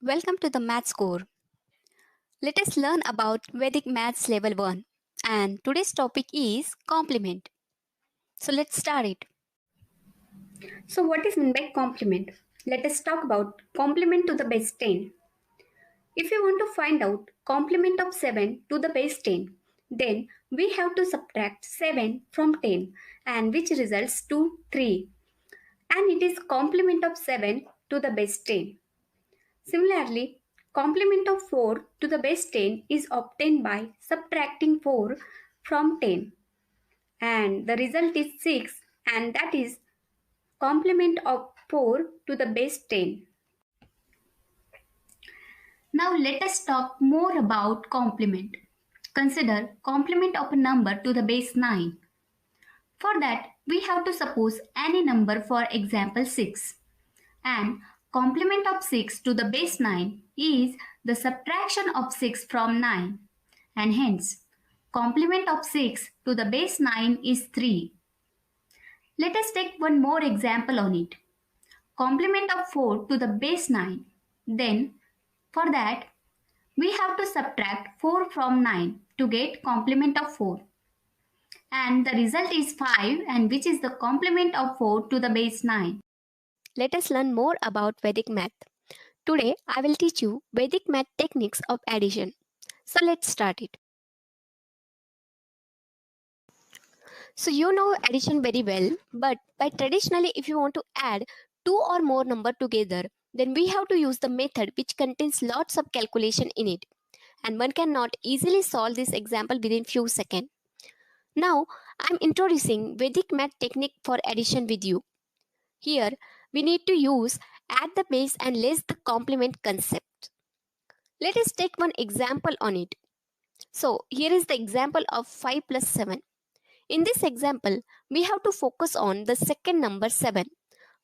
Welcome to the MathScore. Let us learn about Vedic Maths Level 1. And today's topic is complement. So let's start it. So what is meant by complement? Let us talk about complement to the base 10. If you want to find out complement of 7 to the base 10, then we have to subtract 7 from 10 and which results to 3. And it is complement of 7 to the base 10. Similarly, complement of 4 to the base 10 is obtained by subtracting 4 from 10. And the result is 6, and that is complement of 4 to the base 10. Now let us talk more about complement. Consider complement of a number to the base 9. For that, we have to suppose any number, for example 6. And complement of 6 to the base 9 is the subtraction of 6 from 9. And hence, complement of 6 to the base 9 is 3. Let us take one more example on it. Complement of 4 to the base 9. Then, for that, we have to subtract 4 from 9 to get complement of 4. And the result is 5, and which is the complement of 4 to the base 9. Let us learn more about Vedic math. Today I will teach you Vedic math techniques of addition. So let's start it. So you know addition very well, but by traditionally if you want to add two or more number together, then we have to use the method which contains lots of calculation in it. And one cannot easily solve this example within few seconds. Now, I am introducing Vedic math technique for addition with you. Here, we need to use add the base and less the complement concept. Let us take one example on it. So, here is the example of 5 plus 7. In this example, we have to focus on the second number 7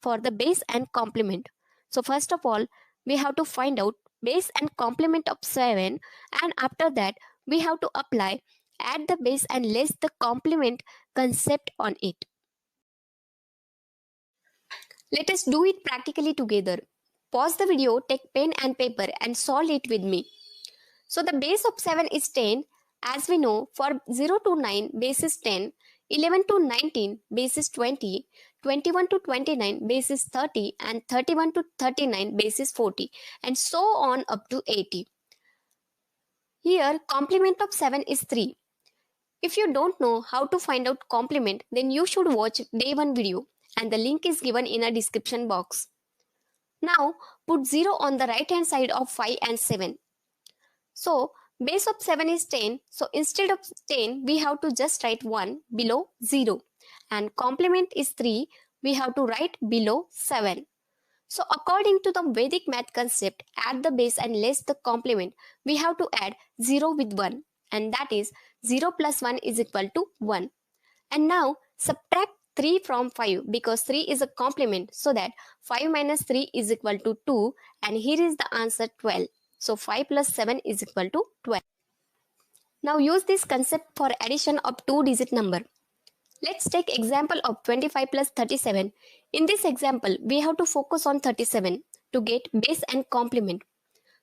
for the base and complement. So, first of all, we have to find out base and complement of 7, and after that, we have to apply add the base and less the complement concept on it. Let us do it practically together. Pause the video, take pen and paper and solve it with me. So the base of 7 is 10. As we know, for 0 to 9 base is 10, 11 to 19 base is 20, 21 to 29 base is 30, and 31 to 39 base is 40, and so on up to 80. Here complement of 7 is 3. If you don't know how to find out complement, then you should watch day 1 video, and the link is given in a description box. Now put 0 on the right hand side of 5 and 7. So base of 7 is 10. So instead of 10, we have to just write 1 below 0. And complement is 3. We have to write below 7. So according to the Vedic math concept, add the base and less the complement, we have to add 0 with 1. And that is 0 plus 1 is equal to 1. And now subtract 3 from 5 because 3 is a complement, so that 5 minus 3 is equal to 2, and here is the answer 12. So 5 plus 7 is equal to 12. Now use this concept for addition of two-digit number. Let's take example of 25 plus 37. In this example, we have to focus on 37 to get base and complement.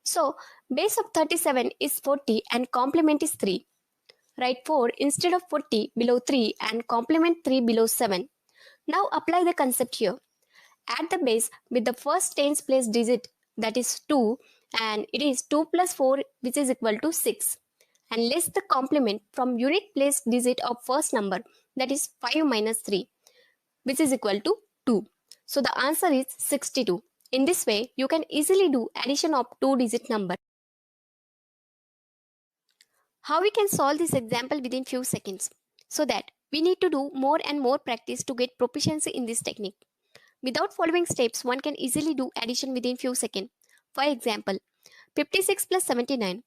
So base of 37 is 40 and complement is 3. Write 4 instead of 40 below 3 and complement 3 below 7. Now apply the concept here. Add the base with the first tens place digit, that is 2, and it is 2 plus 4 which is equal to 6. And less the complement from unit place digit of first number, that is 5 minus 3, which is equal to 2. So the answer is 62. In this way, you can easily do addition of two-digit number. How we can solve this example within few seconds? So that we need to do more and more practice to get proficiency in this technique. Without following steps, one can easily do addition within few seconds. For example, 56 plus 79.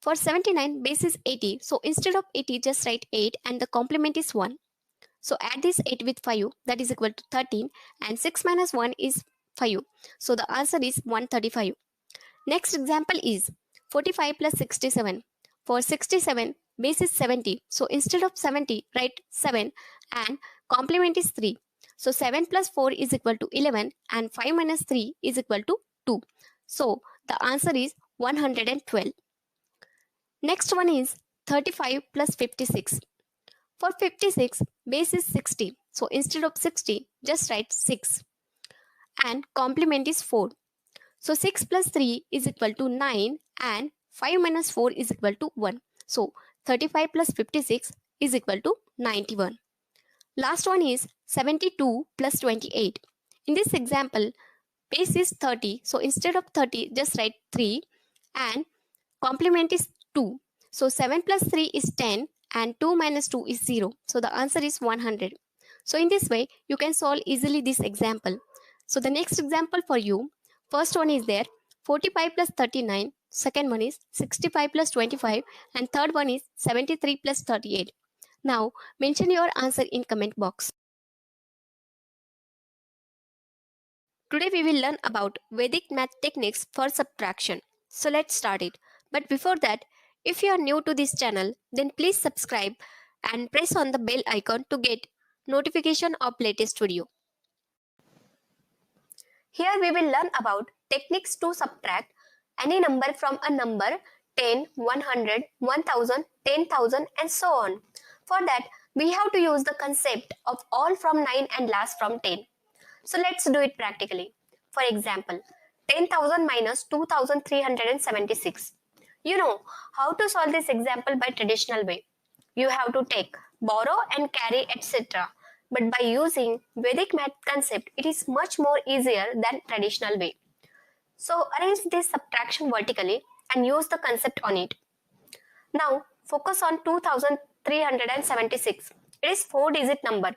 For 79, base is 80. So instead of 80, just write 8 and the complement is 1. So add this 8 with 5, that is equal to 13, and 6 minus 1 is 5. So the answer is 135. Next example is 45 plus 67. For 67, base is 70. So instead of 70, write 7 and complement is 3. So 7 plus 4 is equal to 11 and 5 minus 3 is equal to 2. So The answer is 112. Next one is 35 plus 56. For 56, base is 60. So instead of 60, just write 6. And complement is 4. So 6 plus 3 is equal to 9 and 5 minus 4 is equal to 1. So 35 plus 56 is equal to 91. Last one is 72 plus 28. In this example, base is 30. So instead of 30, just write 3 and complement is 2. So 7 plus 3 is 10 and 2 minus 2 is 0. So the answer is 100. So in this way, you can solve easily this example. So the next example for you, first one is there 45 plus 39, second one is 65 plus 25 and third one is 73 plus 38. Now mention your answer in comment box. Today we will learn about Vedic math techniques for subtraction. So let's start it. But before that, if you are new to this channel, then please subscribe and press on the bell icon to get notification of latest video. Here we will learn about techniques to subtract any number from a number 10, 100, 1000, 10,000 and so on. For that, we have to use the concept of all from 9 and last from 10. So let's do it practically. For example, 10,000 minus 2,376. You know how to solve this example by traditional way. You have to take, borrow and carry etc. But by using Vedic math concept, it is much more easier than traditional way. So arrange this subtraction vertically and use the concept on it. Now focus on 2,376. It is 4-digit number.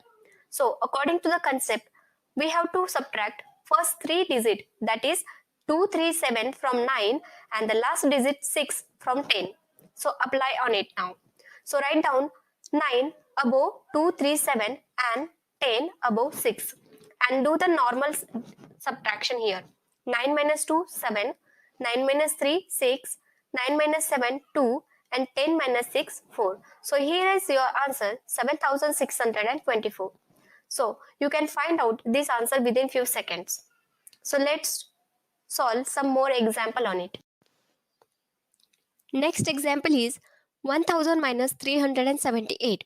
So according to the concept, we have to subtract first 3 digit, that is 237 from 9 and the last digit 6 from 10. So apply on it now. So write down 9 above 237 and 10 above 6 and do the normal subtraction here. 9 minus 2 7, 9 minus 3 6, 9 minus 7 2 and 10 minus 6 4. So here is your answer 7624. So you can find out this answer within few seconds. So let's solve some more example on it. Next example is 1000 minus 378.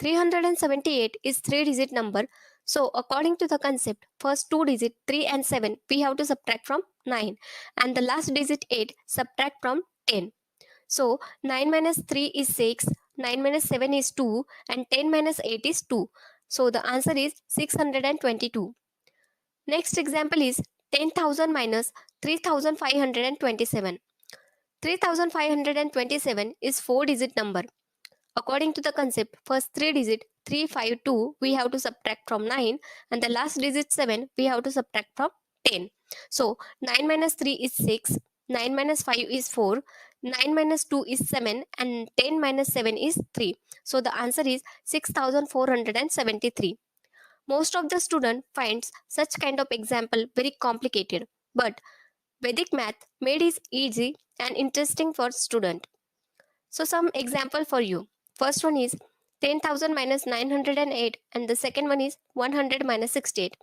378 is 3-digit number. So according to the concept, first 2 digit 3 and 7 we have to subtract from 9 and the last digit 8 subtract from 10. So 9 minus 3 is 6, 9 minus 7 is 2 and 10 minus 8 is 2. So the answer is 622. Next example is 10,000 minus 3,527. 3,527 is 4-digit number. According to the concept, first 3 digit 352 we have to subtract from 9 and the last digit 7 we have to subtract from 10. So 9 minus 3 is 6, 9 minus 5 is 4, 9 minus 2 is 7 and 10 minus 7 is 3. So the answer is 6,473. Most of the student finds such kind of example very complicated, but Vedic math made it easy and interesting for student. So some example for you. First one is 10,000 minus 908 and the second one is 100 minus 68.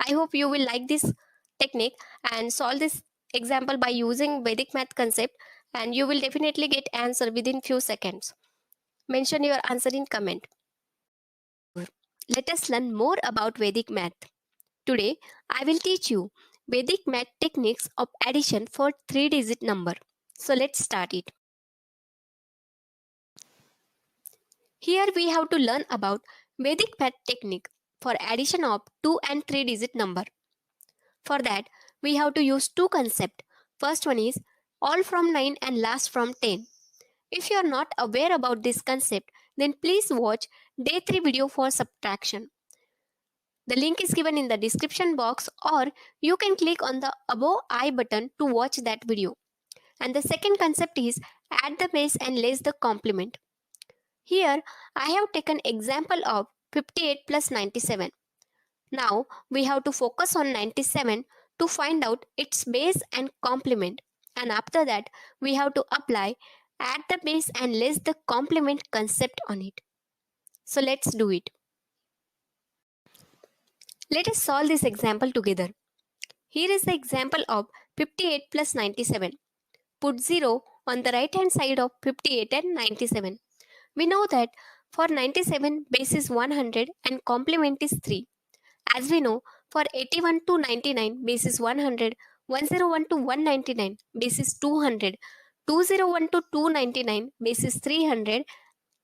I hope you will like this technique and solve this example by using Vedic math concept and you will definitely get answer within few seconds. Mention your answer in comment. Let us learn more about Vedic math. Today, I will teach you Vedic math techniques of addition for 3-digit number. So let's start it. Here we have to learn about Vedic math technique for addition of 2 and 3-digit number. For that, we have to use two concepts. First one is all from 9 and last from 10. If you are not aware about this concept, then please watch day 3 video for subtraction. The link is given in the description box or you can click on the above I button to watch that video. And the second concept is add the base and less the complement. Here I have taken example of 58 plus 97. Now we have to focus on 97 to find out its base and complement. And after that we have to apply add the base and less the complement concept on it. So let's do it. Let us solve this example together. Here is the example of 58 plus 97. Put 0 on the right hand side of 58 and 97. We know that for 97 base is 100 and complement is 3. As we know, for 81 to 99 base is 100, 101 to 199 base is 200, 201 to 299 base is 300,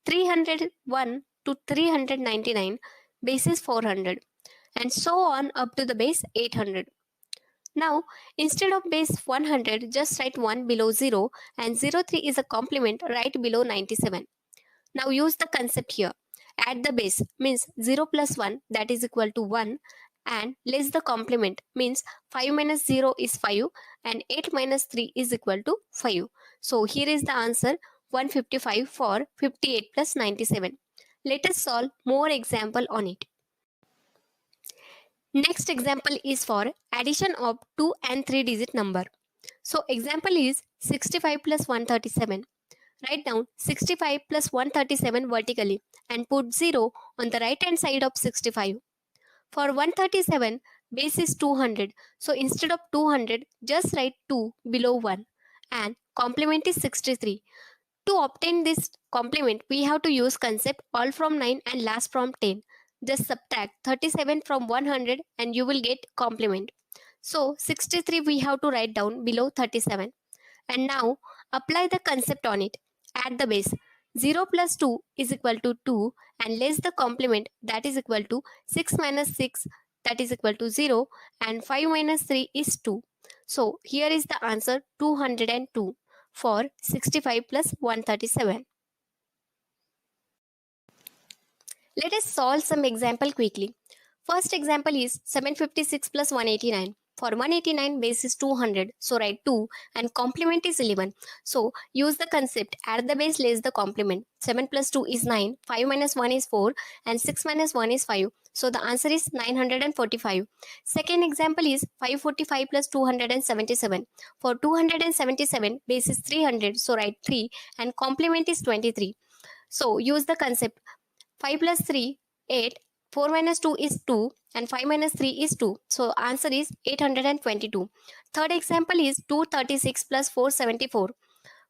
301 to 399 base is 400, and so on up to the base 800. Now, instead of base 100, just write 1 below 0 and 03 is a complement right below 97. Now use the concept here. Add the base means 0 plus 1, that is equal to 1, and less the complement means 5 minus 0 is 5 and 8 minus 3 is equal to 5. So here is the answer 155 for 58 plus 97. Let us solve more example on it. Next example is for addition of 2 and 3 digit number. So example is 65 plus 137. Write down 65 plus 137 vertically and put 0 on the right hand side of 65. For 137, base is 200. So instead of 200, just write 2 below 1 and complement is 63. To obtain this complement, we have to use concept all from 9 and last from 10. Just subtract 37 from 100 and you will get complement. So 63 we have to write down below 37. And now apply the concept on it. Add the base. 0 plus 2 is equal to 2 and less the complement, that is equal to 6 minus 6, that is equal to 0, and 5 minus 3 is 2. So here is the answer 202 for 65 plus 137. Let us solve some example quickly. First example is 756 plus 189. For 189, base is 200, so write 2 and complement is 11. So use the concept, add the base less the complement. 7 plus 2 is 9, 5 minus 1 is 4 and 6 minus 1 is 5. So the answer is 945. Second example is 545 plus 277. For 277, base is 300, so write 3 and complement is 23. So use the concept, 5 plus 3, 8, 4 minus 2 is 2 and 5 minus 3 is 2. So answer is 822. Third example is 236 plus 474.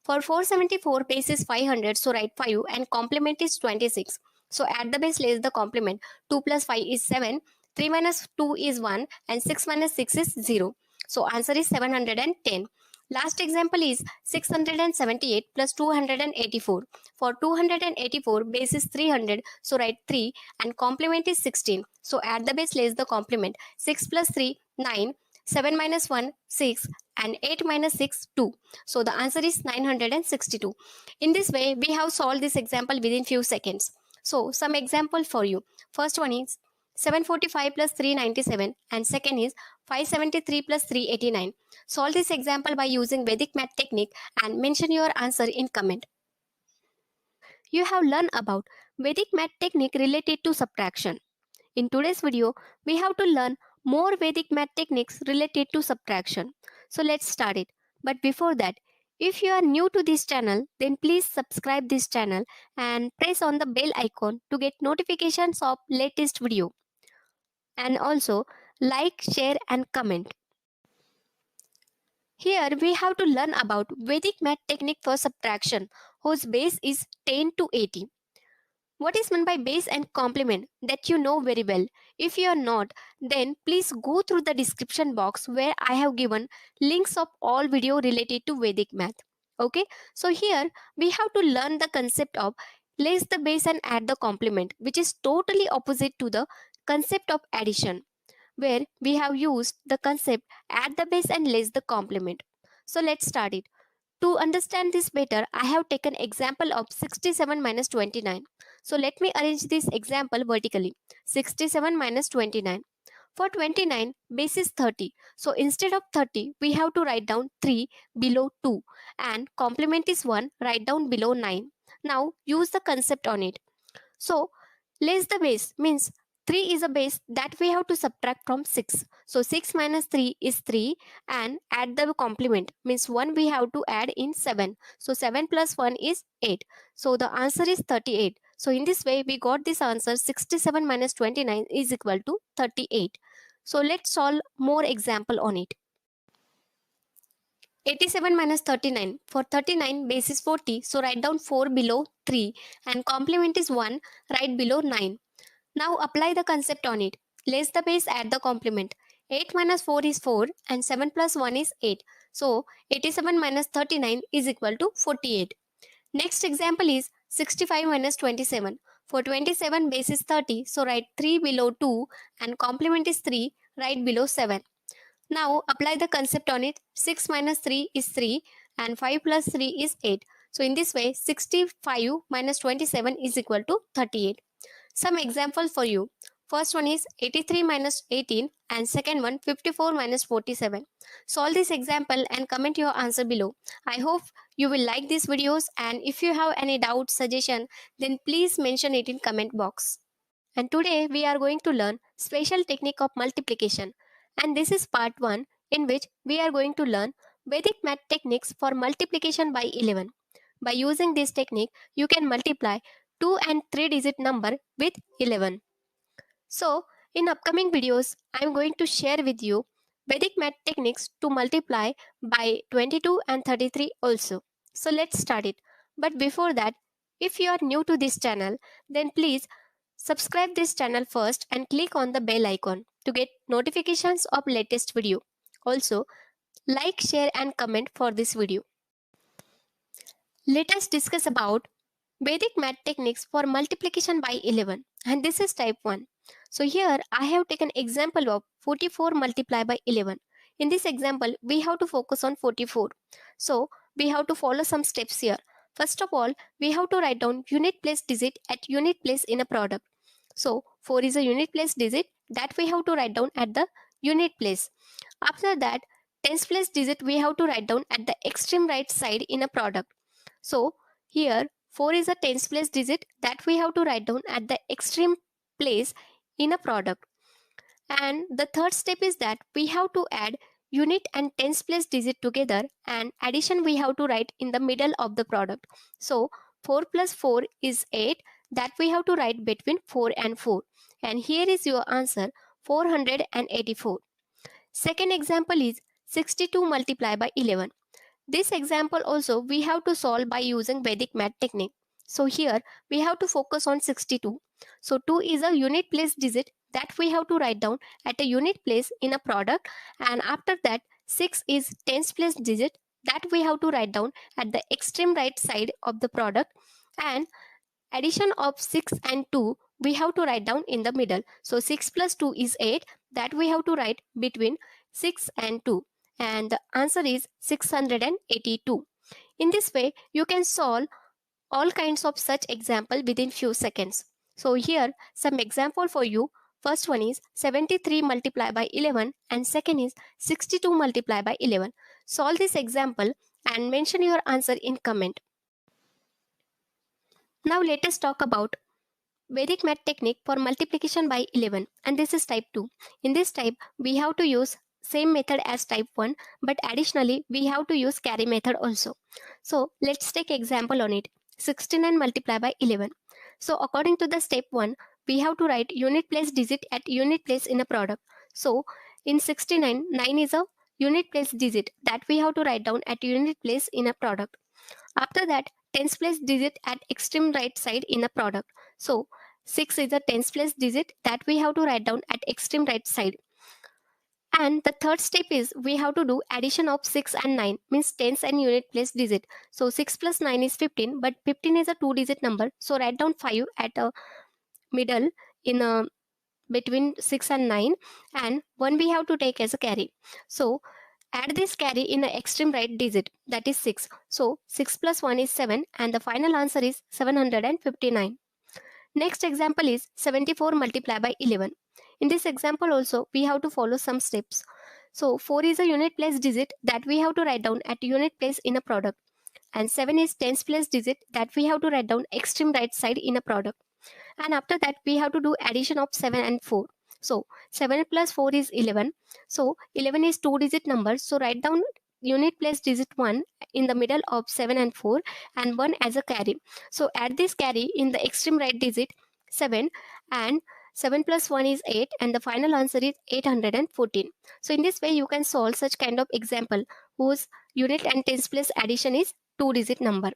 For 474, base is 500, so write 5 and complement is 26. So add the base less the complement. 2 plus 5 is 7, 3 minus 2 is 1 and 6 minus 6 is 0. So answer is 710. Last example is 678 plus 284. For 284, base is 300, so write 3 and complement is 16. So add the base less the complement. 6 plus 3, 9, 7 minus 1, 6 and 8 minus 6, 2. So the answer is 962. In this way, we have solved this example within few seconds. So some example for you. First one is 745 plus 397 and second is 573 plus 389. Solve this example by using Vedic Math technique and mention your answer in comment. You have learned about Vedic Math technique related to subtraction. In today's video, we have to learn more Vedic Math techniques related to subtraction. So let's start it. But before that, if you are new to this channel, then please subscribe this channel and press on the bell icon to get notifications of latest video. And also like, share and comment. Here we have to learn about Vedic math technique for subtraction whose base is 10 to 80. What is meant by base and complement that you know very well. If you are not, then please go through the description box where I have given links of all video related to Vedic math. Okay, so here we have to learn the concept of less the base and add the complement, which is totally opposite to the concept of addition, where we have used the concept add the base and less the complement. So let's start it. To understand this better, I have taken example of 67 minus 29. So let me arrange this example vertically. 67 minus 29. For 29, base is 30. So instead of 30, we have to write down 3 below 2 and complement is 1, write down below 9. Now use the concept on it. So less the base means 3 is a base that we have to subtract from 6. So 6 minus 3 is 3 and add the complement means 1 we have to add in 7. So 7 plus 1 is 8. So the answer is 38. So in this way we got this answer 67 minus 29 is equal to 38. So let's solve more example on it. 87 minus 39. For 39, base is 40, so write down 4 below 3 and complement is 1, right below 9. Now apply the concept on it. Place the base at the complement. 8 minus 4 is 4 and 7 plus 1 is 8. So 87 minus 39 is equal to 48. Next example is 65 minus 27. For 27, base is 30, so write 3 below 2 and complement is 3, right below 7. Now apply the concept on it. 6 minus 3 is 3 and 5 plus 3 is 8. So in this way, 65 minus 27 is equal to 38. Some examples for you. First one is 83 minus 18 and second one 54 minus 47. Solve this example and comment your answer below. I hope you will like these videos, and if you have any doubt, suggestion, then please mention it in comment box. And today we are going to learn special technique of multiplication, and this is part 1, in which we are going to learn Vedic math techniques for multiplication by 11. By using this technique, you can multiply 2 and 3 digit number with 11. So, in upcoming videos, I am going to share with you Vedic math techniques to multiply by 22 and 33 also. So, let's start it. But before that, if you are new to this channel, then please subscribe this channel first and click on the bell icon to get notifications of latest video. Also, like, share and comment for this video. Let us discuss about Vedic math techniques for multiplication by 11, and this is type 1. So here I have taken example of 44 multiplied by 11. In this example, we have to focus on 44. So we have to follow some steps here. First of all, we have to write down unit place digit at unit place in a product. So 4 is a unit place digit that we have to write down at the unit place. After that, tens place digit we have to write down at the extreme right side in a product. So here 4 is a tens place digit that we have to write down at the extreme place in a product. And the third step is that we have to add unit and tens place digit together, and addition we have to write in the middle of the product. So 4 plus 4 is 8 that we have to write between 4 and 4. And here is your answer, 484. Second example is 62 multiplied by 11. This example also we have to solve by using Vedic math technique. So here we have to focus on 62. So 2 is a unit place digit that we have to write down at a unit place in a product, and after that 6 is tens place digit that we have to write down at the extreme right side of the product, and addition of 6 and 2 we have to write down in the middle. So 6 plus 2 is 8 that we have to write between 6 and 2, and the answer is 682. In this way, you can solve all kinds of such example within few seconds. So here some example for you. First one is 73 multiplied by 11 and second is 62 multiplied by 11. Solve this example and mention your answer in comment. Now let us talk about Vedic math technique for multiplication by 11, and this is type 2. In this type, we have to use same method as type 1, but additionally we have to use carry method also. So let's take example on it. 69 multiplied by 11. So according to the step 1, we have to write unit place digit at unit place in a product. So in 69, 9 is a unit place digit that we have to write down at unit place in a product. After that, tens place digit at extreme right side in a product. So 6 is a tens place digit that we have to write down at extreme right side. And the third step is we have to do addition of 6 and 9, means tens and unit place digit. So 6 plus 9 is 15, but 15 is a 2-digit number. So write down 5 at a middle in a between 6 and 9, and 1 we have to take as a carry. So add this carry in the extreme right digit, that is 6. So 6 plus 1 is 7, and the final answer is 759. Next example is 74 multiplied by 11. In this example also we have to follow some steps. So 4 is a unit place digit that we have to write down at unit place in a product, and 7 is tens place digit that we have to write down extreme right side in a product. And after that we have to do addition of 7 and 4. So 7 plus 4 is 11. So 11 is 2-digit number. So write down unit place digit 1 in the middle of 7 and 4, and 1 as a carry. So add this carry in the extreme right digit 7, and 7 plus 1 is 8 and the final answer is 814. So in this way you can solve such kind of example whose unit and tens place addition is 2-digit number.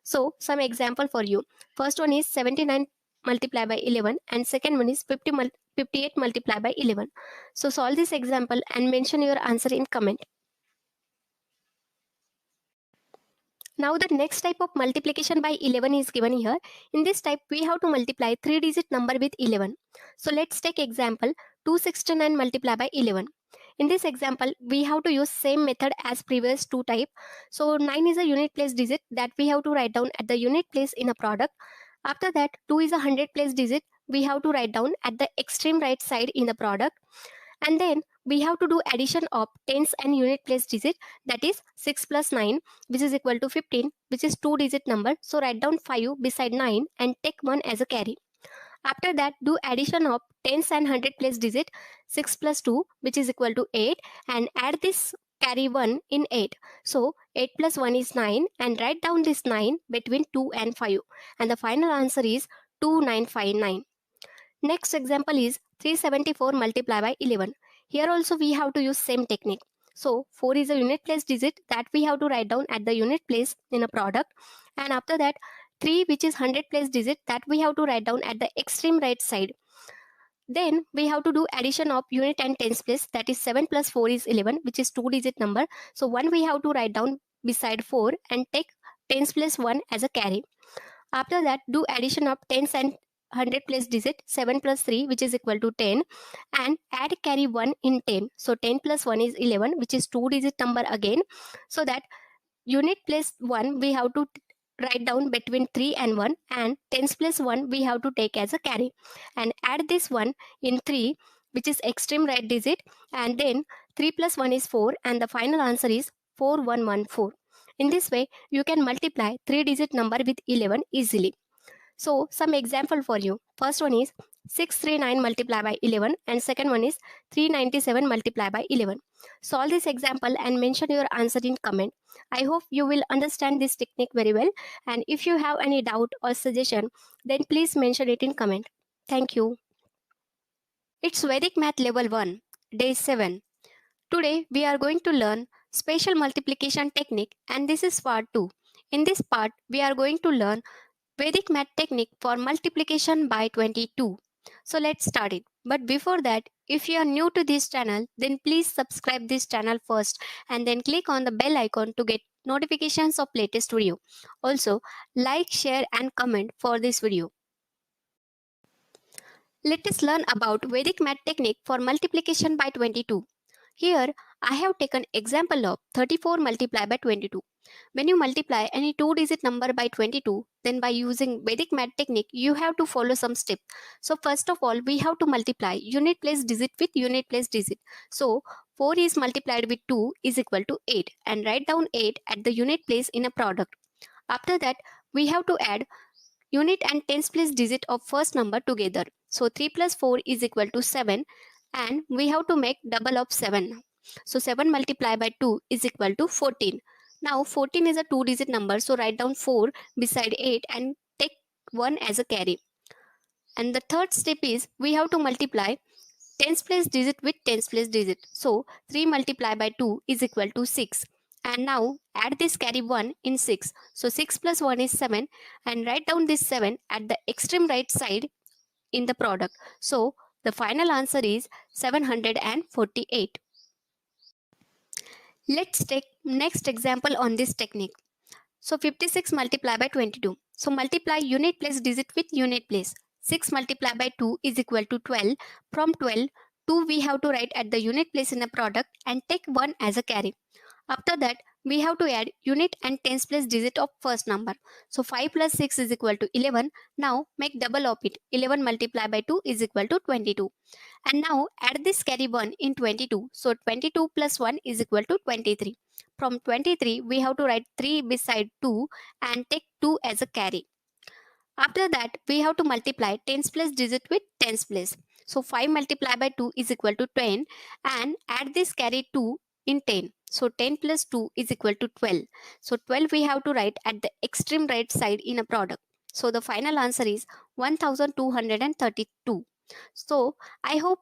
So some example for you. First one is 79 multiplied by 11 and second one is 58 multiplied by 11. So solve this example and mention your answer in comment. Now the next type of multiplication by 11 is given here. In this type we have to multiply 3-digit number with 11. So let's take example 269 multiplied by 11. In this example we have to use same method as previous two type. So 9 is a unit place digit that we have to write down at the unit place in a product. After that 2 is a 100 place digit we have to write down at the extreme right side in the product. And then we have to do addition of tens and unit place digit, that is 6 plus 9 which is equal to 15, which is 2-digit number. So write down 5 beside 9 and take 1 as a carry. After that do addition of tens and 100 place digit, 6 plus 2 which is equal to 8, and add this carry 1 in 8. So 8 plus 1 is 9 and write down this 9 between 2 and 5, and the final answer is 2959. Next example is 374 multiplied by 11. Here also we have to use same technique. So 4 is a unit place digit that we have to write down at the unit place in a product, and after that 3 which is 100 place digit that we have to write down at the extreme right side. Then we have to do addition of unit and tens place, that is 7 plus 4 is 11 which is 2-digit number. So 1 we have to write down beside 4 and take tens place 1 as a carry. After that do addition of tens and 100 place digit, 7 plus 3 which is equal to 10, and add carry 1 in 10. So 10 plus 1 is 11 which is 2-digit number again. So that unit place 1 we have to write down between 3 and 1, and tens plus 1 we have to take as a carry, and add this 1 in 3 which is extreme right digit, and then 3 plus 1 is 4, and the final answer is 4114. In this way you can multiply 3-digit number with 11 easily. So some example for you. First one is 639 multiplied by 11 and second one is 397 multiplied by 11. Solve this example and mention your answer in comment. I hope you will understand this technique very well, and if you have any doubt or suggestion then please mention it in comment. Thank you. It's Vedic Math Level 1, Day 7. Today we are going to learn spatial multiplication technique, and this is part 2. In this part we are going to learn Vedic math technique for multiplication by 22. So let's start it. But before that, if you are new to this channel, then please subscribe this channel first and then click on the bell icon to get notifications of latest video. Also, like, share and comment for this video. Let us learn about Vedic math technique for multiplication by 22. Here, I have taken example of 34 multiplied by 22. When you multiply any 2-digit number by 22, then by using Vedic math technique, you have to follow some steps. So first of all, we have to multiply unit place digit with unit place digit. So 4 is multiplied with 2 is equal to 8, and write down 8 at the unit place in a product. After that, we have to add unit and tens place digit of first number together. So 3 plus 4 is equal to 7, and we have to make double of 7. So 7 multiplied by 2 is equal to 14. Now 14 is a 2-digit number, so write down 4 beside 8 and take 1 as a carry. And the third step is we have to multiply tens place digit with tens place digit. So 3 multiplied by 2 is equal to 6. And now add this carry 1 in 6. So 6 plus 1 is 7, and write down this 7 at the extreme right side in the product. So the final answer is 748. Let's take next example on this technique. So 56 multiplied by 22. So multiply unit place digit with unit place. 6 multiplied by 2 is equal to 12. From 12, 2 we have to write at the unit place in a product and take 1 as a carry. After that, we have to add unit and tens place digit of first number. So 5 plus 6 is equal to 11. Now make double of it. 11 multiplied by 2 is equal to 22. And now add this carry 1 in 22. So 22 plus 1 is equal to 23. From 23, we have to write 3 beside 2 and take 2 as a carry. After that, we have to multiply tens place digit with tens place. So 5 multiplied by 2 is equal to 10, and add this carry 2 in 10. So 10 plus 2 is equal to 12. So 12 we have to write at the extreme right side in a product. So the final answer is 1232. So I hope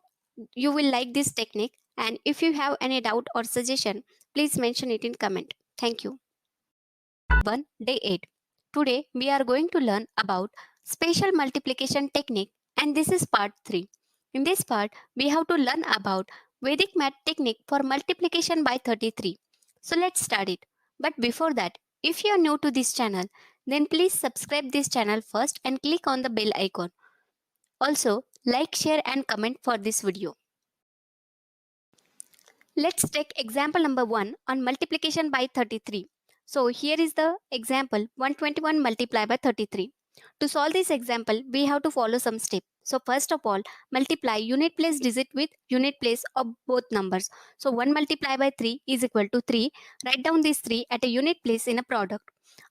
you will like this technique, and if you have any doubt or suggestion, please mention it in comment. Thank you. 1 Day 8. Today we are going to learn about spatial multiplication technique, and this is part 3. In this part we have to learn about Vedic math technique for multiplication by 33. So let's start it. But before that, if you are new to this channel, then please subscribe this channel first and click on the bell icon. Also, like, share and comment for this video. Let's take example number 1 on multiplication by 33. So here is the example 121 multiplied by 33. To solve this example, we have to follow some steps. So first of all, multiply unit place digit with unit place of both numbers. So 1 multiplied by 3 is equal to 3. Write down this 3 at a unit place in a product.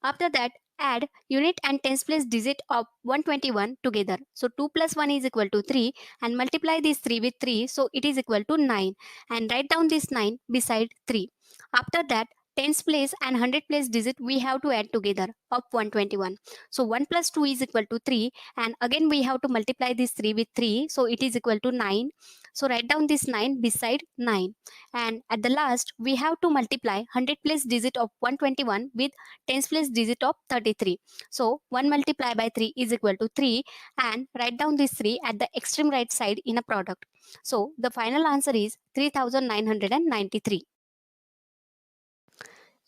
After that, add unit and tens place digit of 121 together. So 2 plus 1 is equal to 3, and multiply this 3 with 3, so it is equal to 9, and write down this 9 beside 3. After that, tens place and hundred place digit we have to add together of 121. So 1 plus 2 is equal to 3, and again we have to multiply this 3 with 3, so it is equal to 9. So write down this 9 beside 9, and at the last we have to multiply hundred place digit of 121 with tens place digit of 33. So 1 multiplied by 3 is equal to 3, and write down this 3 at the extreme right side in a product. So the final answer is 3993.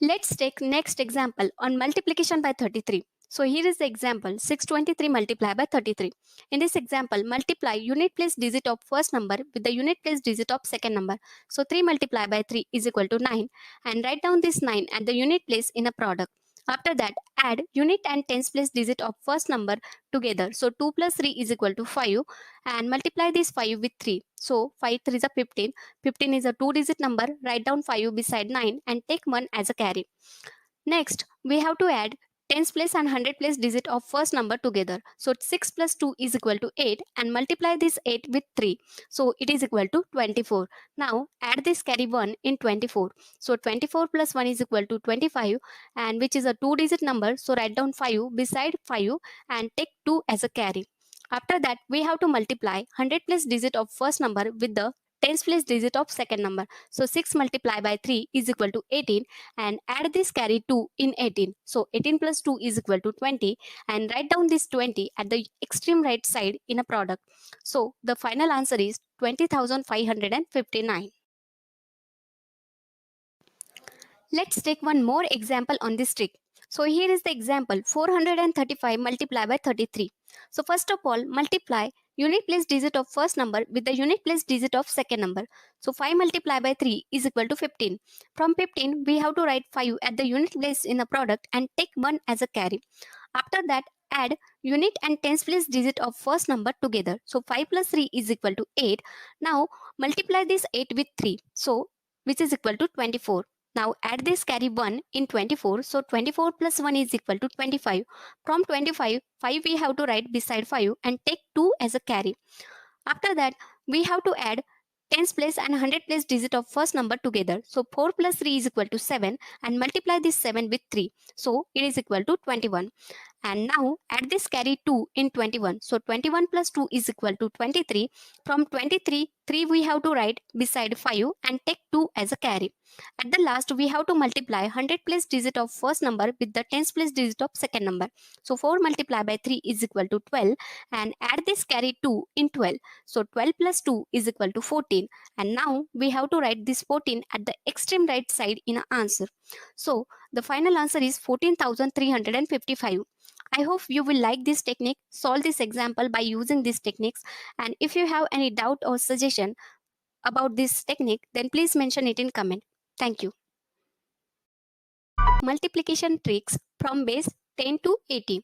Let's take next example on multiplication by 33. So here is the example 623 multiplied by 33. In this example, multiply unit place digit of first number with the unit place digit of second number. So 3 multiplied by 3 is equal to 9, and write down this 9 at the unit place in a product. After that, add unit and tens place digit of first number together. So 2 plus 3 is equal to 5, and multiply this 5 with 3. So 5 3 is a 15. 15 is a 2-digit number. Write down 5 beside 9 and take 1 as a carry. Next, we have to add tens place and hundred place digit of first number together. So 6 plus 2 is equal to 8, and multiply this 8 with 3. So it is equal to 24. Now add this carry 1 in 24. So 24 plus 1 is equal to 25, and which is a 2-digit number. So write down 5 beside 5 and take 2 as a carry. After that, we have to multiply hundred place digit of first number with the tens place digit of second number. So 6 multiplied by 3 is equal to 18, and add this carry 2 in 18. So 18 plus 2 is equal to 20, and write down this 20 at the extreme right side in a product. So the final answer is 20,559. Let's take one more example on this trick. So here is the example 435 multiplied by 33. So first of all, multiply unit place digit of first number with the unit place digit of second number. So 5 multiplied by 3 is equal to 15. From 15, we have to write 5 at the unit place in a product and take 1 as a carry. After that, add unit and tens place digit of first number together. So 5 plus 3 is equal to 8. Now multiply this 8 with 3. So which is equal to 24. Now add this carry 1 in 24. So 24 plus 1 is equal to 25. From 25, 5 we have to write beside 5 and take 2 as a carry. After that, we have to add tens place and hundred place digit of first number together. So 4 plus 3 is equal to 7, and multiply this 7 with 3. So it is equal to 21. And now add this carry 2 in 21. So 21 plus 2 is equal to 23. From 23, 3 we have to write beside 5 and take 2 as a carry. At the last, we have to multiply hundred place digit of first number with the tens place digit of second number. So 4 multiplied by 3 is equal to 12, and add this carry 2 in 12. So 12 plus 2 is equal to 14, and now we have to write this 14 at the extreme right side in our answer. So the final answer is 14,355. I hope you will like this technique. Solve this example by using these techniques, and if you have any doubt or suggestion about this technique, then please mention it in comment. Thank you. Multiplication tricks from base 10 to 80.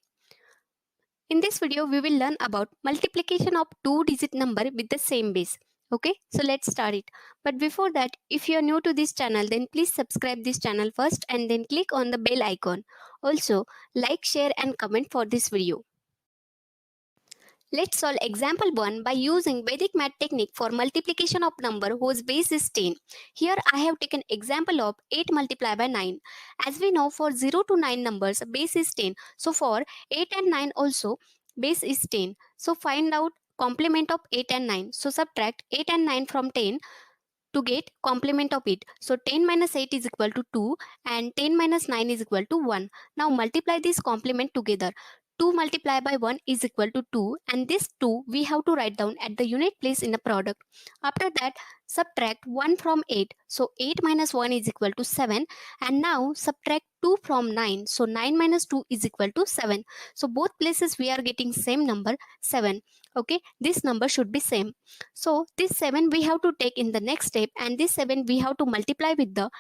In this video, we will learn about multiplication of two-digit number with the same base. Okay, so let's start it. But before that, if you are new to this channel, then please subscribe this channel first and then click on the bell icon. Also, like, share and comment for this video. Let's solve example 1 by using Vedic math technique for multiplication of number whose base is 10. Here I have taken example of 8 multiplied by 9. As we know, for 0 to 9 numbers base is 10. So for 8 and 9 also base is 10. So find out complement of 8 and 9. So subtract 8 and 9 from 10 to get complement of it. So 10 minus 8 is equal to 2 and 10 minus 9 is equal to 1. Now multiply this complement together. 2 multiplied by 1 is equal to 2 and this 2 we have to write down at the unit place in a product. After that subtract 1 from 8. So 8 minus 1 is equal to 7 and now subtract 2 from 9. So 9 minus 2 is equal to 7. So both places we are getting same number 7. Okay, this number should be same. So this 7 we have to take in the next step and this 7 we have to multiply with the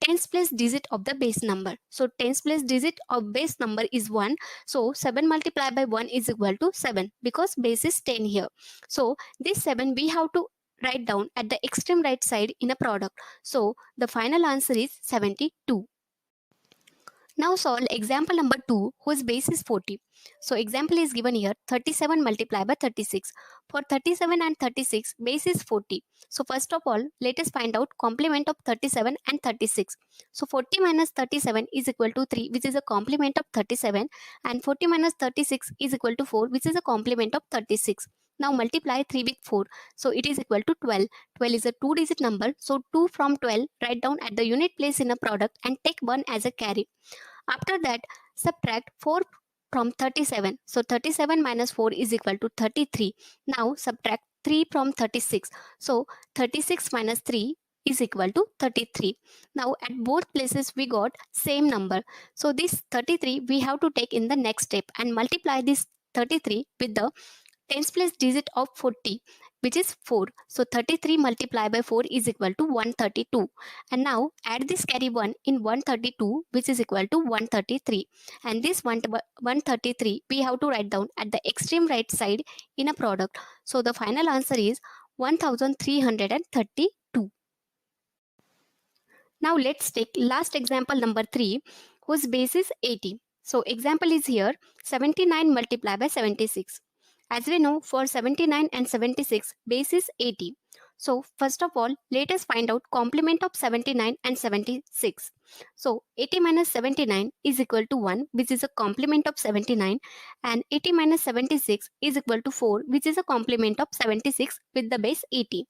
tens place digit of the base number. So tens place digit of base number is 1. So 7 multiplied by 1 is equal to 7 because base is 10 here. So this 7 we have to write down at the extreme right side in a product. So the final answer is 72. Now solve example number 2 whose base is 40. So example is given here 37 multiplied by 36. For 37 and 36 base is 40. So first of all let us find out complement of 37 and 36. So 40 minus 37 is equal to 3 which is a complement of 37 and 40 minus 36 is equal to 4 which is a complement of 36. Now multiply 3 with 4. So it is equal to 12. 12 is a 2-digit number. So 2 from 12 write down at the unit place in a product and take 1 as a carry. After that, subtract 4 from 37. So 37 minus 4 is equal to 33. Now subtract 3 from 36. So 36 minus 3 is equal to 33. Now at both places we got same number. So this 33 we have to take in the next step and multiply this 33 with the tens place digit of 40 which is 4. So 33 multiplied by 4 is equal to 132. And now add this carry 1 in 132 which is equal to 133. And this 133 we have to write down at the extreme right side in a product. So the final answer is 1332. Now let's take last example number 3 whose base is 80. So example is here 79 multiplied by 76. As we know, for 79 and 76, base is 80. So first of all, let us find out complement of 79 and 76. So 80 minus 79 is equal to 1, which is a complement of 79, and 80 minus 76 is equal to 4, which is a complement of 76 with the base 80.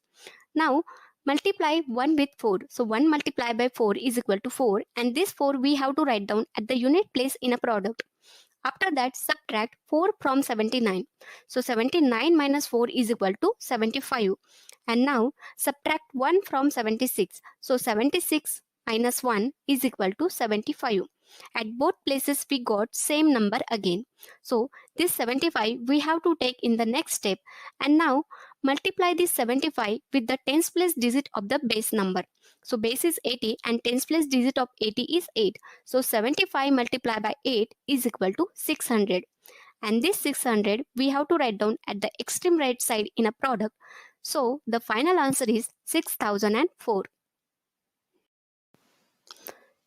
Now multiply 1 with 4. So 1 multiplied by 4 is equal to 4, and this 4 we have to write down at the unit place in a product. After that, subtract 4 from 79. So 79 minus 4 is equal to 75. And now subtract 1 from 76. So 76 minus 1 is equal to 75. At both places we got same number again. So this 75 we have to take in the next step. And now multiply this 75 with the tens place digit of the base number. So base is 80 and tens place digit of 80 is 8. So 75 multiplied by 8 is equal to 600. And this 600 we have to write down at the extreme right side in a product. So the final answer is 6004.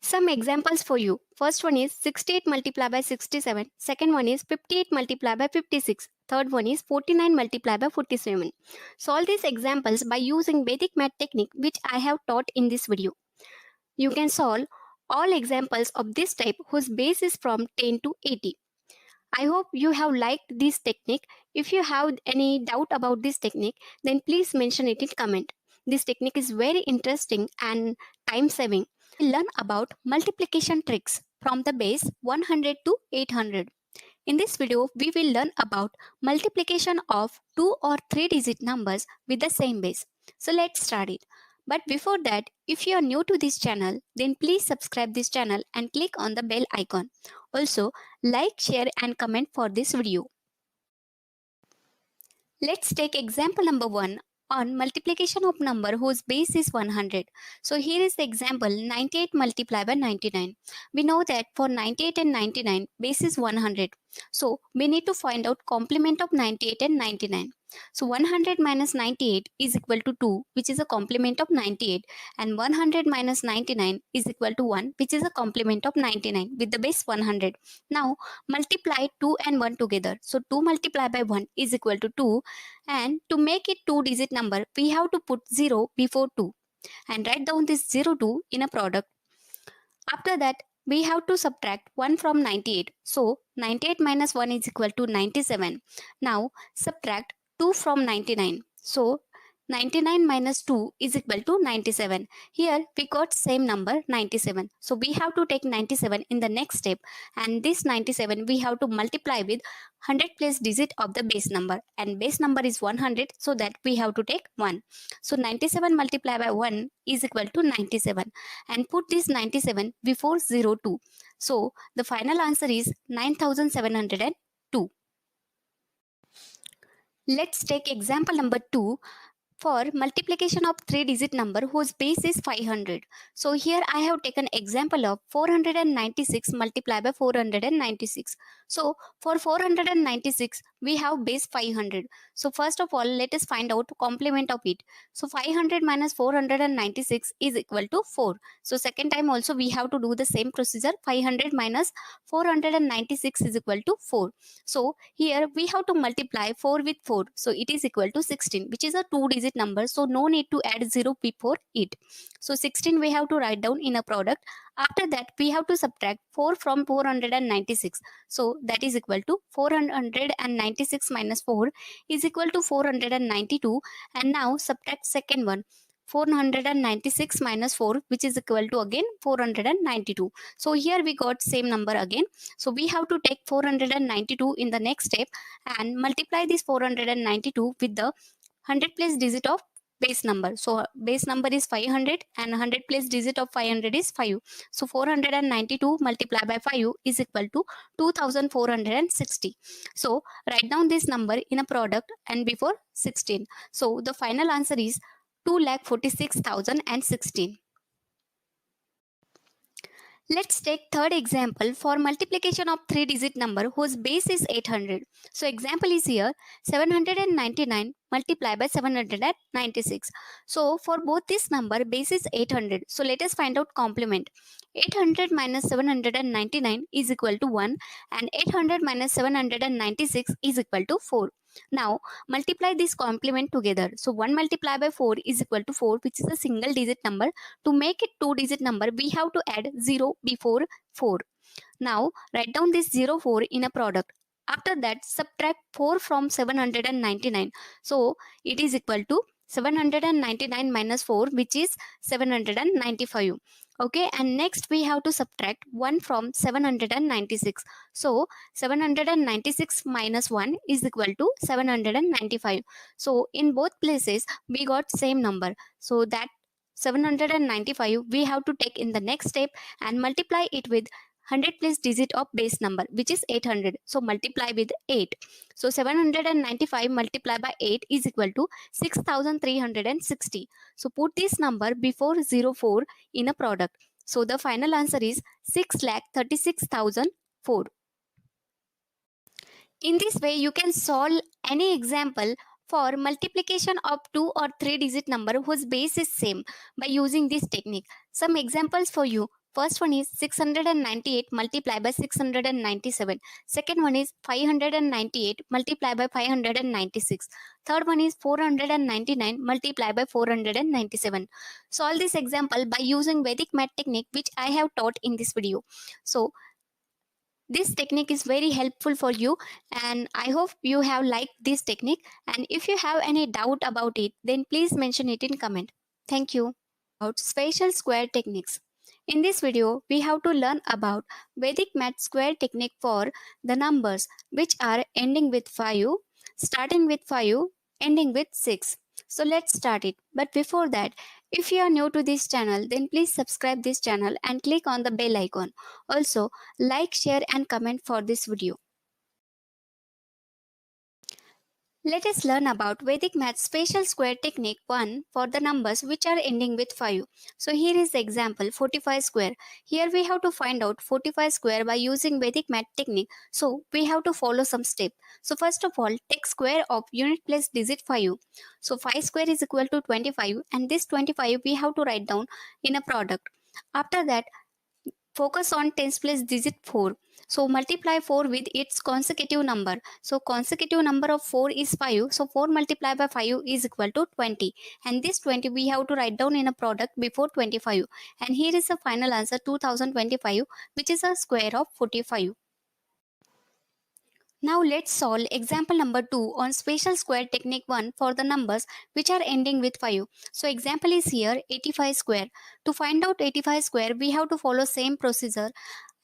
Some examples for you. First one is 68 multiplied by 67. Second one is 58 multiplied by 56. Third one is 49 multiplied by 47. Solve these examples by using Vedic Math technique which I have taught in this video. You can solve all examples of this type whose base is from 10 to 80. I hope you have liked this technique. If you have any doubt about this technique, then please mention it in comment. This technique is very interesting and time saving. We'll learn about multiplication tricks from the base 100 to 800. In this video, we will learn about multiplication of 2 or 3 digit numbers with the same base. So let's start it. But before that, if you are new to this channel, then please subscribe this channel and click on the bell icon. Also, like, share and comment for this video. Let's take example number 1 on multiplication of number whose base is 100. So here is the example 98 multiplied by 99. We know that for 98 and 99 base is 100. So we need to find out complement of 98 and 99. So 100 minus 98 is equal to 2 which is a complement of 98 and 100 minus 99 is equal to 1 which is a complement of 99 with the base 100. Now multiply 2 and 1 together. So 2 multiplied by 1 is equal to 2 and to make it 2-digit number we have to put 0 before 2 and write down this 02 in a product. After that we have to subtract 1 from 98. So 98 minus 1 is equal to 97. Now subtract 2 from 99. So 99 minus 2 is equal to 97. Here we got same number 97. So we have to take 97 in the next step, and this 97 we have to multiply with 100 place digit of the base number, and base number is 100, so that we have to take 1. So 97 multiplied by 1 is equal to 97, and put this 97 before 02. So the final answer is 9702. Let's take example number 2 for multiplication of 3-digit number whose base is 500. So here I have taken example of 496 multiplied by 496. So for 496 we have base 500. So first of all, let us find out complement of it. So 500 minus 496 is equal to 4. So second time also we have to do the same procedure. 500 minus 496 is equal to 4. So here we have to multiply 4 with 4. So it is equal to 16, which is a 2-digit number. So no need to add 0 before it. So 16 we have to write down in a product. After that we have to subtract 4 from 496. So that is equal to 496 minus 4 is equal to 492. And now subtract second one. 496 minus 4, which is equal to again 492. So here we got same number again. So we have to take 492 in the next step and multiply this 492 with the 100 place digit of base number. So base number is 500 and 100 place digit of 500 is 5. So 492 multiplied by 5 is equal to 2460. So write down this number in a product and before 16. So the final answer is 2,46,016. Let's take third example for multiplication of 3-digit number whose base is 800. So example is here 799 multiplied by 796. So for both this number base is 800. So let us find out complement. 800 minus 799 is equal to 1 and 800 minus 796 is equal to 4. Now multiply this complement together. So 1 multiplied by 4 is equal to 4, which is a single digit number. To make it 2-digit number, we have to add 0 before 4. Now write down this 04 in a product. After that subtract 4 from 799. So it is equal to 799 minus 4, which is 795. Okay, and next we have to subtract 1 from 796. So 796 minus 1 is equal to 795. So in both places we got same number. So that 795 we have to take in the next step and multiply it with 100 place digit of base number, which is 800. So multiply with 8. So 795 multiplied by 8 is equal to 6360. So put this number before 04 in a product. So the final answer is 6,36,004. In this way, you can solve any example for multiplication of 2 or 3-digit number whose base is same by using this technique. Some examples for you. First one is 698 multiplied by 697. Second one is 598 multiplied by 596. Third one is 499 multiplied by 497. Solve this example by using Vedic Math technique, which I have taught in this video. So this technique is very helpful for you, and I hope you have liked this technique. And if you have any doubt about it, then please mention it in comment. Thank you. About spatial square techniques. In this video, we have to learn about Vedic Math square technique for the numbers which are ending with 5, starting with 5, ending with 6. So let's start it. But before that, if you are new to this channel, then please subscribe this channel and click on the bell icon. Also, like, share and comment for this video. Let us learn about Vedic Math Spatial Square Technique 1 for the numbers which are ending with 5. So here is the example 45 square. Here we have to find out 45 square by using Vedic Math technique. So we have to follow some steps. So first of all, take square of unit place digit 5. So 5 square is equal to 25, and this 25 we have to write down in a product. After that, focus on tens place digit 4. So multiply 4 with its consecutive number. So consecutive number of 4 is 5. So 4 multiplied by 5 is equal to 20. And this 20 we have to write down in a product before 25. And here is the final answer 2025, which is a square of 45. Now let's solve example number 2 on special square technique 1 for the numbers which are ending with 5. So example is here 85 square. To find out 85 square, we have to follow same procedure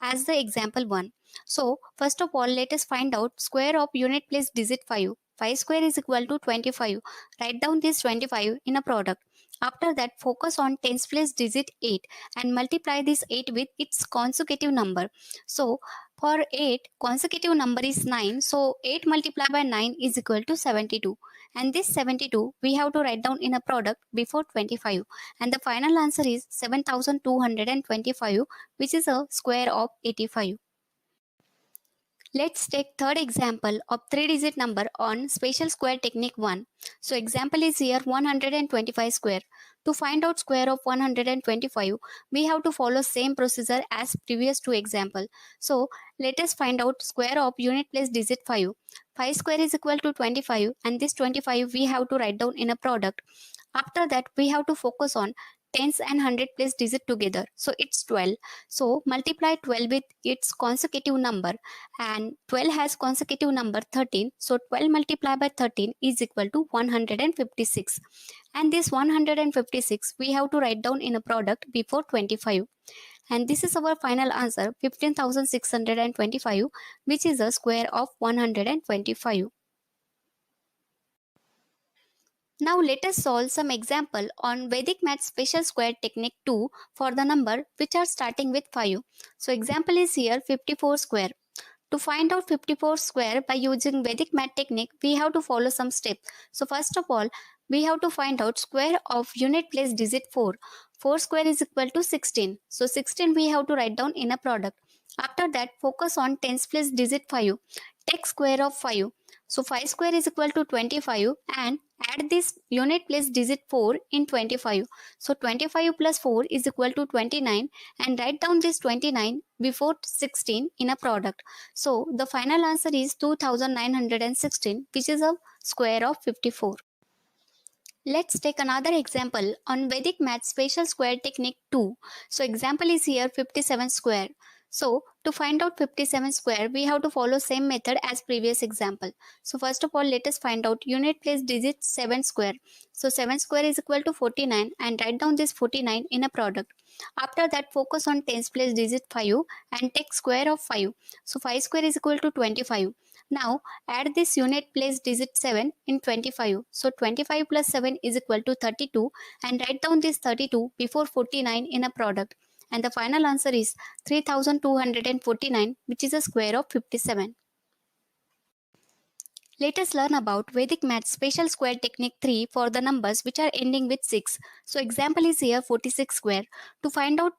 as the example 1. So first of all, let us find out square of unit place digit 5. 5 square is equal to 25. Write down this 25 in a product. After that, focus on tens place digit 8 and multiply this 8 with its consecutive number. So for 8, consecutive number is 9. So 8 multiplied by 9 is equal to 72. And this 72 we have to write down in a product before 25. And the final answer is 7225, which is a square of 85. Let's take third example of 3-digit number on special square technique 1. So example is here 125 square. To find out square of 125, we have to follow same procedure as previous two example. So let us find out square of unit place digit 5. 5 square is equal to 25 and this 25 we have to write down in a product. After that, we have to focus on tens and hundred place digit together. So it's 12. So multiply 12 with its consecutive number, and 12 has consecutive number 13. So 12 multiplied by 13 is equal to 156. And this 156 we have to write down in a product before 25. And this is our final answer 15,625, which is a square of 125. Now let us solve some example on Vedic Math Special Square Technique 2 for the number which are starting with 5. So example is here 54 square. To find out 54 square by using Vedic Math technique, we have to follow some steps. So first of all, we have to find out square of unit place digit 4. 4 square is equal to 16. So 16 we have to write down in a product. After that, focus on tens place digit 5. Take square of 5. So 5 square is equal to 25 and add this unit place digit 4 in 25. So 25 plus 4 is equal to 29 and write down this 29 before 16 in a product. So the final answer is 2916, which is a square of 54. Let's take another example on Vedic Math Special Square Technique 2. So example is here 57 square. So to find out 57 square, we have to follow same method as previous example. So first of all, let us find out unit place digit 7 square. So 7 square is equal to 49 and write down this 49 in a product. After that, focus on tens place digit 5 and take square of 5. So 5 square is equal to 25. Now add this unit place digit 7 in 25. So 25 plus 7 is equal to 32 and write down this 32 before 49 in a product. And the final answer is 3249, which is a square of 57. Let us learn about Vedic Math Special Square Technique 3 for the numbers which are ending with 6. So example is here 46 square. To find out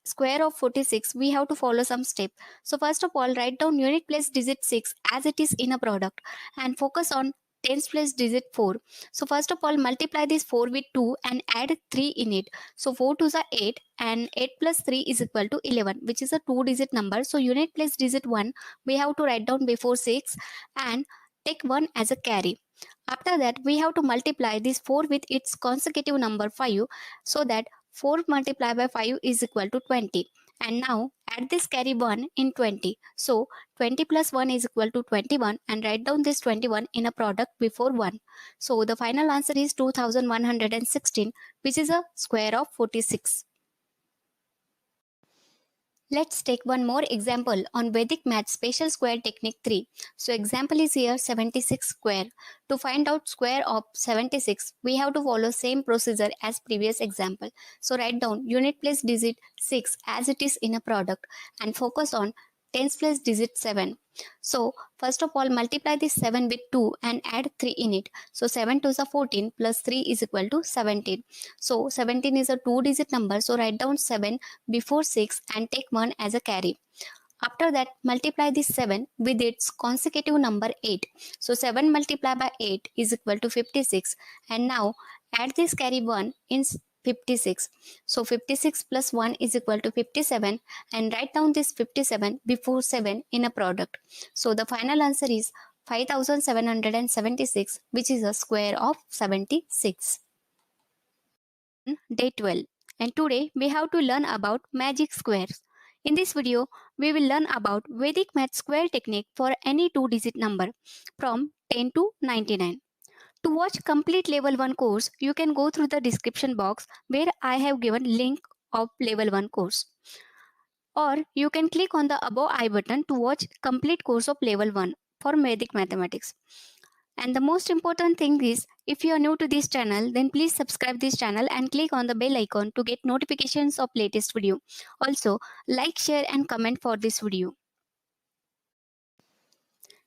square of 46, we have to follow some step. So first of all, write down unit place digit 6 as it is in a product and focus on tens place digit 4. So first of all, multiply this 4 with 2 and add 3 in it. So 4 2s are 8 and 8 plus 3 is equal to 11, which is a 2-digit number. So unit place digit 1 we have to write down before 6 and take 1 as a carry. After that, we have to multiply this 4 with its consecutive number 5, so that 4 multiplied by 5 is equal to 20. And now add this carry 1 in 20. So 20 plus 1 is equal to 21 and write down this 21 in a product before 1. So the final answer is 2116, which is a square of 46. Let's take one more example on Vedic Math Special Square Technique 3. So example is here 76 square. To find out square of 76, we have to follow same procedure as previous example. So write down unit place digit 6 as it is in a product and focus on tens place digit 7. So first of all, multiply this 7 with 2 and add 3 in it. So 7 2s are 14 plus 3 is equal to 17. So 17 is a 2-digit number. So write down 7 before 6 and take 1 as a carry. After that, multiply this 7 with its consecutive number 8. So 7 multiplied by 8 is equal to 56. And now add this carry 1 in 56. So 56 plus 1 is equal to 57 and write down this 57 before 7 in a product. So the final answer is 5776, which is a square of 76. Day 12, and today we have to learn about magic squares. In this video, we will learn about Vedic Math Square technique for any two-digit number from 10 to 99. To watch complete level 1 course, you can go through the description box where I have given link of level 1 course. Or you can click on the above I button to watch complete course of level 1 for Vedic Mathematics. And the most important thing is, if you are new to this channel, then please subscribe this channel and click on the bell icon to get notifications of latest video. Also, like, share and comment for this video.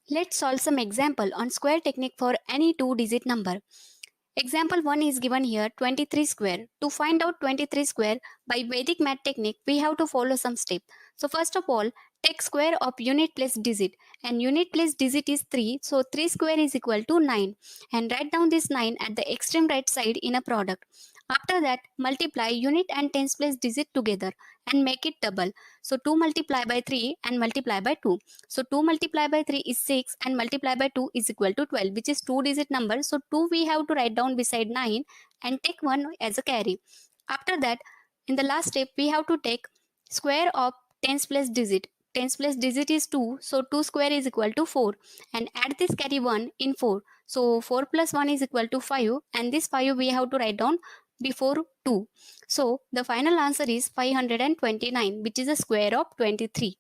Let's solve some example on square technique for any two-digit number. Example 1 is given here, 23 square. To find out 23 square by Vedic math technique, we have to follow some step. So first of all, take square of unit place digit, and unit place digit is 3, so 3 square is equal to 9, and write down this 9 at the extreme right side in a product. After that, multiply unit and tens place digit together and make it double. So 2 multiply by 3 and multiply by 2. So 2 multiply by 3 is 6 and multiply by 2 is equal to 12, which is two digit number. So 2 we have to write down beside 9 and take 1 as a carry. After that, in the last step, we have to take square of tens place digit. Tens place digit is 2, so 2 square is equal to 4, and add this carry 1 in 4. So 4 plus 1 is equal to 5, and this 5 we have to write down before 2. So the final answer is 529, which is a square of 23.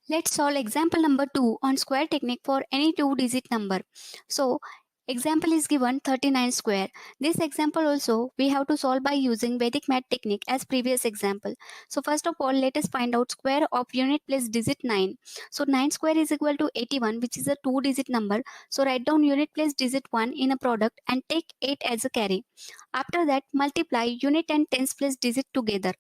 Let's solve example number 2 on square technique for any two-digit number. So example is given 39 square. This example also we have to solve by using Vedic math technique as previous example. So first of all, let us find out square of unit place digit 9. So 9 square is equal to 81, which is a two-digit number. So write down unit place digit 1 in a product and take 8 as a carry. After that, multiply unit and tens place digit together.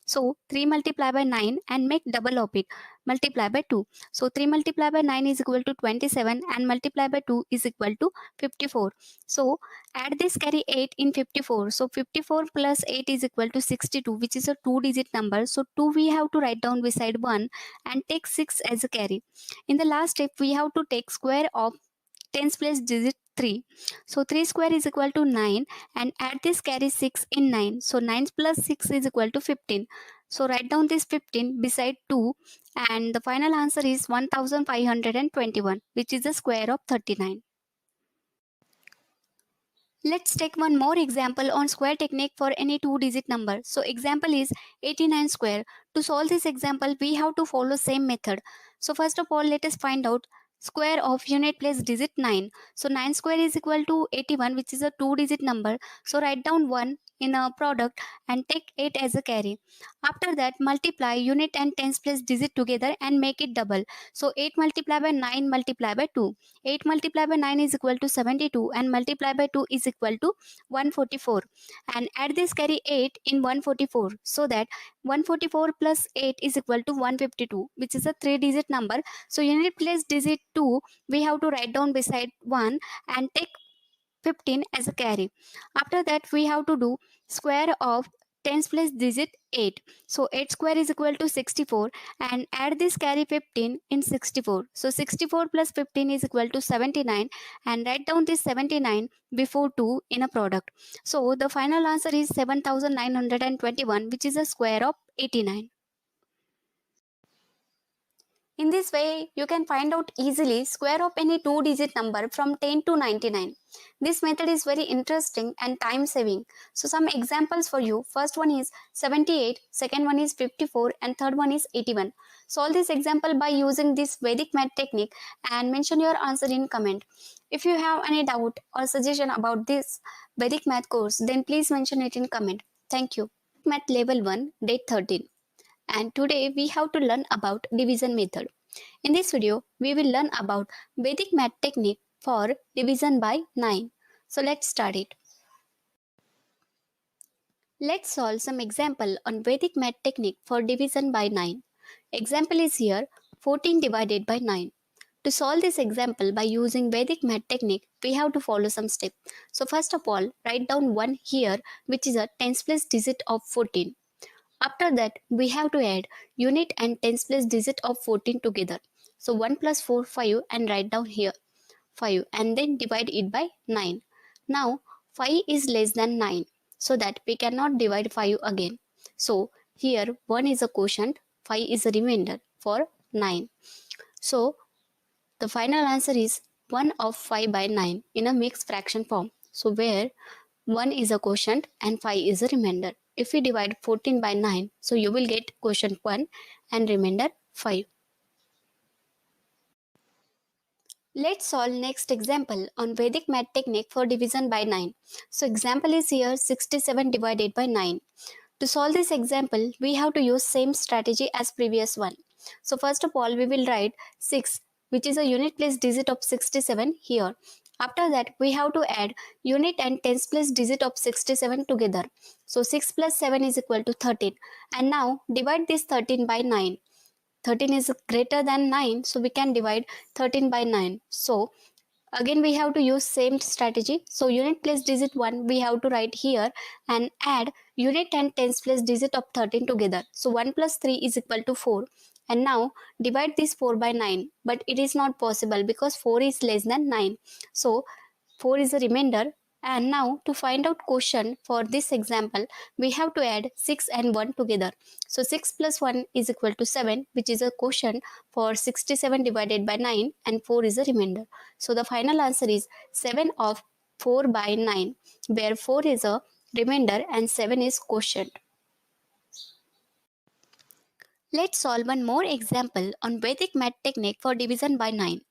So 3 multiply by 9 and make double of it. Multiply by 2. So 3 multiply by 9 is equal to 27 and multiply by 2 is equal to 54. So add this carry 8 in 54. So 54 plus 8 is equal to 62, which is a two-digit number. So 2 we have to write down beside 1 and take 6 as a carry. In the last step, we have to take square of tens place digit 3. So 3 square is equal to 9 and add this carry 6 in 9. So 9 plus 6 is equal to 15. So write down this 15 beside 2 and the final answer is 1521, which is the square of 39. Let's take one more example on square technique for any two-digit number. So example is 89 square. To solve this example, we have to follow same method. So first of all, let us find out square of unit place digit 9. So 9 square is equal to 81, which is a two-digit number. So write down 1 in a product and take 8 as a carry. After that, multiply unit and tens place digit together and make it double. So 8 multiply by 9 multiply by 2. 8 multiply by 9 is equal to 72 and multiply by 2 is equal to 144. And add this carry 8 in 144, so that 144 plus 8 is equal to 152, which is a three-digit number. So unit place digit 2 we have to write down beside 1 and take 15 as a carry. After that, we have to do square of tens place digit 8. So 8 square is equal to 64 and add this carry 15 in 64. So 64 plus 15 is equal to 79 and write down this 79 before 2 in a product. So the final answer is 7921, which is a square of 89. In this way, you can find out easily square of any two-digit number from 10 to 99. This method is very interesting and time-saving. So some examples for you. First one is 78, second one is 54 and third one is 81. Solve this example by using this Vedic math technique and mention your answer in comment. If you have any doubt or suggestion about this Vedic math course, then please mention it in comment. Thank you. Math level 1, date 13. And today we have to learn about division method. In this video, we will learn about Vedic math technique for division by 9. So let's start it. Let's solve some example on Vedic math technique for division by 9. Example is here, 14 divided by 9. To solve this example by using Vedic math technique, we have to follow some steps. So first of all, write down 1 here, which is a tens place digit of 14. After that, we have to add unit and tens place digit of 14 together. So 1 plus 4, 5 and write down here 5 and then divide it by 9. Now 5 is less than 9, so that we cannot divide 5 again. So here 1 is a quotient, 5 is a remainder for 9. So the final answer is 1 of 5 by 9 in a mixed fraction form. So where 1 is a quotient and 5 is a remainder. If we divide 14 by 9, so you will get quotient 1 and remainder 5. Let's solve next example on Vedic math technique for division by 9. So example is here 67 divided by 9. To solve this example, we have to use same strategy as previous one. So first of all, we will write 6, which is a unit place digit of 67 here. After that, we have to add unit and tens place digit of 67 together. So 6 plus 7 is equal to 13. And now divide this 13 by 9. 13 is greater than 9, so we can divide 13 by 9. So again we have to use same strategy. So unit place digit 1 we have to write here and add unit and tens place digit of 13 together. So 1 plus 3 is equal to 4. And now divide this 4 by 9. But it is not possible because 4 is less than 9. So 4 is a remainder. And now to find out quotient for this example, we have to add 6 and 1 together. So 6 plus 1 is equal to 7, which is a quotient for 67 divided by 9, and 4 is a remainder. So the final answer is 7 of 4 by 9, where 4 is a remainder and 7 is quotient. Let's solve one more example on Vedic math technique for division by 9.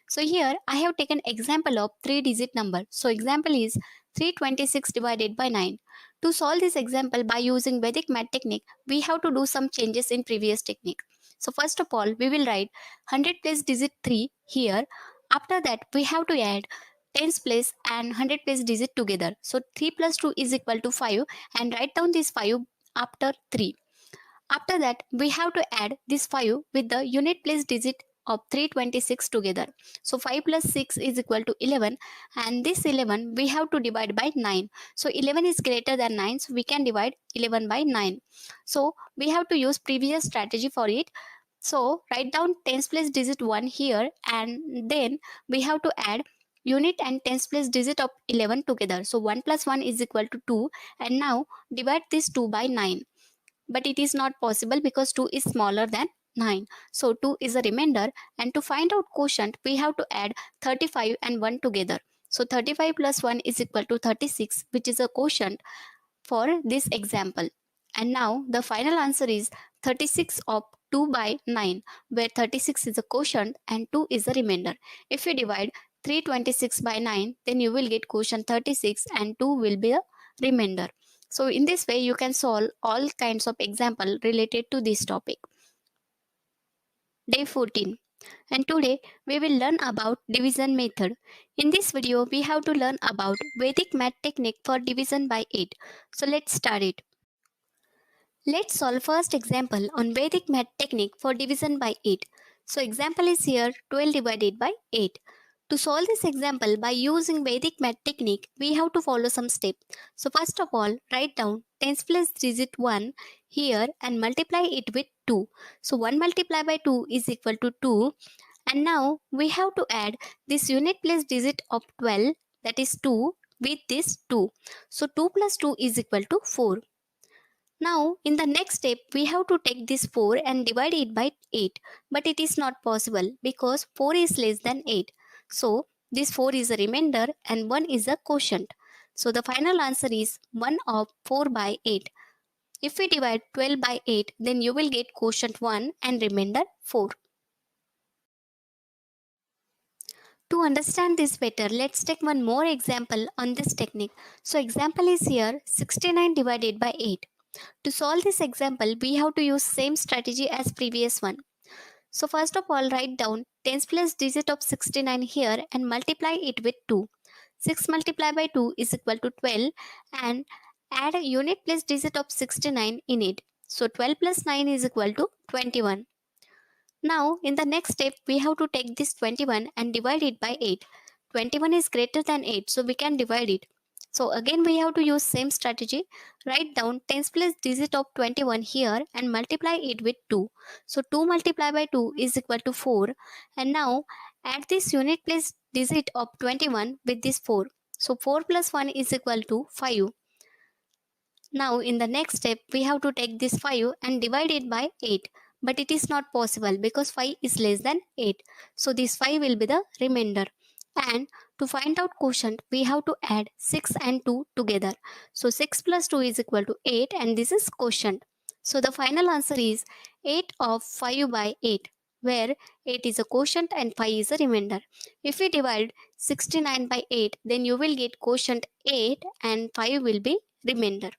So here I have taken example of 3-digit number. So example is 326 divided by 9. To solve this example by using Vedic math technique, we have to do some changes in previous technique. So first of all, we will write 100 place digit 3 here. After that, we have to add tens place and 100 place digit together. So 3 plus 2 is equal to 5 and write down this 5 after 3. After that, we have to add this 5 with the unit place digit of 326 together. So 5 plus 6 is equal to 11, and this 11 we have to divide by 9. So 11 is greater than 9, so we can divide 11 by 9. So we have to use previous strategy for it. So write down tens place digit 1 here, and then we have to add unit and tens place digit of 11 together. So 1 plus 1 is equal to 2, and now divide this 2 by 9. But it is not possible because 2 is smaller than 9. So 2 is a remainder, and to find out quotient we have to add 35 and 1 together. So 35 plus 1 is equal to 36, which is a quotient for this example. And now the final answer is 36 of 2 by 9, where 36 is a quotient and 2 is a remainder. If you divide 326 by 9, then you will get quotient 36 and 2 will be a remainder. So in this way, you can solve all kinds of example related to this topic. Day 14. And today we will learn about division method. In this video, we have to learn about Vedic math technique for division by 8. So let's start it. Let's solve first example on Vedic math technique for division by 8. So example is here 12 divided by 8. To solve this example by using Vedic math technique, we have to follow some steps. So first of all, write down tens place digit 1 here and multiply it with 2. So 1 multiplied by 2 is equal to 2. And now we have to add this unit place digit of 12, that is 2, with this 2. So 2 plus 2 is equal to 4. Now, in the next step, we have to take this 4 and divide it by 8. But it is not possible because 4 is less than 8. So, this 4 is a remainder and 1 is a quotient. So, the final answer is 1 of 4 by 8. If we divide 12 by 8, then you will get quotient 1 and remainder 4. To understand this better, let's take one more example on this technique. So, example is here 69 divided by 8. To solve this example, we have to use same strategy as previous one. So first of all, write down tens place digit of 69 here and multiply it with 2. 6 multiplied by 2 is equal to 12, and add a unit place digit of 69 in it. So 12 plus 9 is equal to 21. Now in the next step, we have to take this 21 and divide it by 8. 21 is greater than 8, so we can divide it. So again we have to use same strategy. Write down tens place digit of 21 here and multiply it with 2. So 2 multiplied by 2 is equal to 4. And now add this unit place digit of 21 with this 4. So 4 plus 1 is equal to 5. Now in the next step we have to take this 5 and divide it by 8. but it is not possible because 5 is less than 8. So this 5 will be the remainder. And to find out quotient, we have to add 6 and 2 together. So 6 plus 2 is equal to 8 and this is quotient. So the final answer is 8 of 5 by 8, where 8 is a quotient and 5 is a remainder. If we divide 69 by 8, then you will get quotient 8 and 5 will be remainder.